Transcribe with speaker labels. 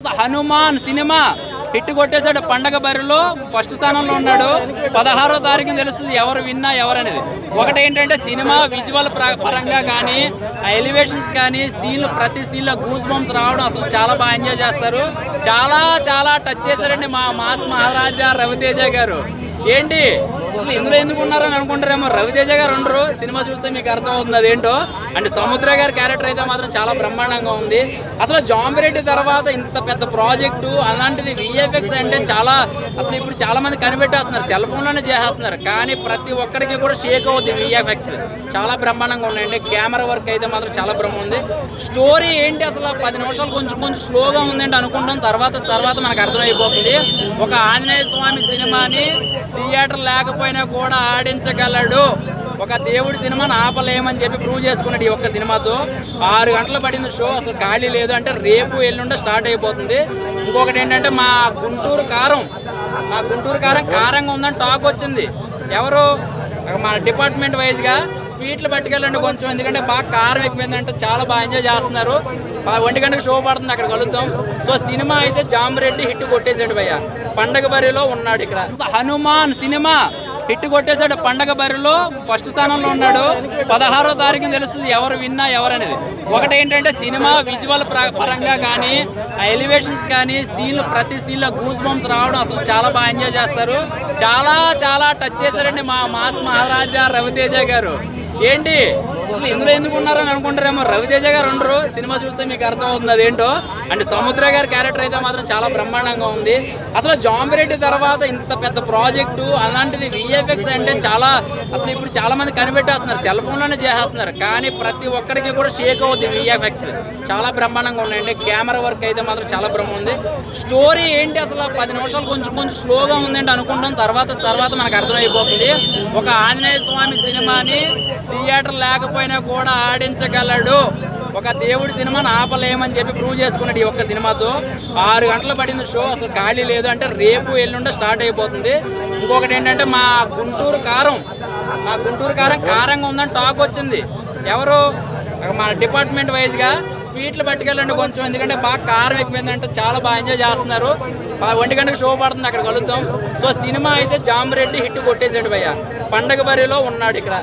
Speaker 1: Hanuman cinema hit కొట్టేశాడు. పండగ బరిలో ఫస్ట్ స్థానంలో ఉన్నాడు. 16వ తారీఖున తెలుస్తుంది ఎవరు విన్నా ఎవరనేది. ఒకటి ఏంటంటే సినిమా విజువల్ పరంగా కానీ ఎలివేషన్స్ కానీ సీన్లు ప్రతి సీన్లో గూస్ బంప్స్ రావడం అసలు చాలా బాగా ఎంజాయ్ చేస్తారు. చాలా టచ్ చేశారండి మా మాస్ మహారాజా రవితేజ గారు. ఏంటి అసలు ఇందులో ఎందుకు ఉన్నారని అనుకుంటారేమో. రవితేజ గారు ఉండరు, సినిమా చూస్తే మీకు అర్థమవుతుంది అదేంటో. అంటే సముద్ర గారి క్యారెక్టర్ అయితే మాత్రం చాలా బ్రహ్మాండంగా ఉంది. అసలు జాంబిరెడ్డి తర్వాత ఇంత పెద్ద ప్రాజెక్టు అలాంటిది విఎఫ్ఎక్స్ అంటే చాలా అసలు ఇప్పుడు చాలా మంది కనిపెట్టేస్తున్నారు, సెల్ ఫోన్లోనే చేసేస్తున్నారు. కానీ ప్రతి ఒక్కరికి కూడా షేక్ అవుతుంది విఎఫ్ఎక్స్. చాలా బ్రహ్మాండంగా ఉన్నాయండి. కెమెరా వర్క్ అయితే మాత్రం చాలా బ్రహ్మ ఉంది. స్టోరీ ఏంటి అసలు 10 నిమిషాలు కొంచెం స్లోగా ఉందంటే అనుకుంటాం, తర్వాత మనకు అర్థమైపోతుంది. ఒక ఆంజనేయ స్వామి సినిమాని థియేటర్ లేకపోయినా కూడా ఆడించగలడు, ఒక దేవుడి సినిమాని ఆపలేమని చెప్పి ప్రూవ్ చేసుకున్నాడు ఈ ఒక్క సినిమాతో. 6 గంటలు పడింది షో, అసలు ఖాళీ లేదు. అంటే రేపు ఎల్లుండే స్టార్ట్ అయిపోతుంది. ఇంకొకటి ఏంటంటే మా గుంటూరు కారం కారంగా ఉందని టాక్ వచ్చింది. ఎవరు మా డిపార్ట్మెంట్ వైజ్గా స్వీట్లు పట్టుకెళ్ళండి కొంచెం, ఎందుకంటే బాగా కారం ఎక్కువైందంటే చాలా బాగా ఎంజాయ్ చేస్తున్నారు. 1 గంటకు షో పడుతుంది, అక్కడ కలుద్దాం. సో సినిమా అయితే జాంబిరెడ్డి హిట్ కొట్టేశాడు భయ్య. పండగ బరిలో ఉన్నాడు. ఇక్కడ హనుమాన్ సినిమా హిట్ కొట్టేశాడు. పండగ బరిలో ఫస్ట్ స్థానంలో ఉన్నాడు. 16వ తారీఖున తెలుస్తుంది ఎవరు విన్నా ఎవరనేది. ఒకటి ఏంటంటే సినిమా విజువల్ పరంగా కానీ ఎలివేషన్స్ కానీ సీన్లు ప్రతి సీన్లో గూస్ బంప్స్ రావడం అసలు చాలా బాగా ఎంజాయ్ చేస్తారు. చాలా టచ్ చేశారండి మా మాస్ మహారాజా రవితేజ గారు. ఏంటి అసలు ఇందులో ఎందుకు ఉన్నారని అనుకుంటారేమో. రవితేజ గారు ఉండరు, సినిమా చూస్తే మీకు అర్థమవుతుంది అదేంటో. అంటే సముద్ర గారి క్యారెక్టర్ అయితే మాత్రం చాలా బ్రహ్మాండంగా ఉంది. అసలు జాంబిరెడ్డి తర్వాత ఇంత పెద్ద ప్రాజెక్టు అలాంటిది విఎఫ్ఎక్స్ అంటే చాలా అసలు ఇప్పుడు చాలా మంది కనిపెట్టేస్తున్నారు, సెల్ ఫోన్లోనే చేసేస్తున్నారు. కానీ ప్రతి ఒక్కరికి కూడా షేక్ అవుతుంది విఎఫ్ఎక్స్. చాలా బ్రహ్మాండంగా ఉన్నాయండి. కెమెరా వర్క్ అయితే మాత్రం చాలా బ్రహ్మ ఉంది. స్టోరీ ఏంటి అసలు 10 నిమిషాలు కొంచెం స్లోగా ఉందంటే అనుకుంటాం, తర్వాత మనకు అర్థమైపోతుంది. ఒక ఆంజనేయ స్వామి సినిమాని థియేటర్ లేకపోయినా కూడా ఆడించగలడు, ఒక దేవుడి సినిమాని ఆపలేమని చెప్పి ప్రూవ్ చేసుకున్నాడు ఈ ఒక్క సినిమాతో. 6 గంటలు పడింది షో, అసలు ఖాళీ లేదు. అంటే రేపు ఎల్లుండే స్టార్ట్ అయిపోతుంది. ఇంకొకటి ఏంటంటే మా గుంటూరు కారం కారంగా ఉందని టాక్ వచ్చింది. ఎవరు మా డిపార్ట్మెంట్ వైజ్గా స్వీట్లు పట్టుకెళ్ళండి కొంచెం, ఎందుకంటే బాగా కారం ఎక్కువైందంటే చాలా బాగా ఎంజాయ్ చేస్తున్నారు. 1 గంటకు షో పడుతుంది, అక్కడ కలుద్దాం. సో సినిమా అయితే జాంబిరెడ్డి హిట్ కొట్టేశాడు భయ్య. పండగ బరిలో ఉన్నాడు ఇక్కడ.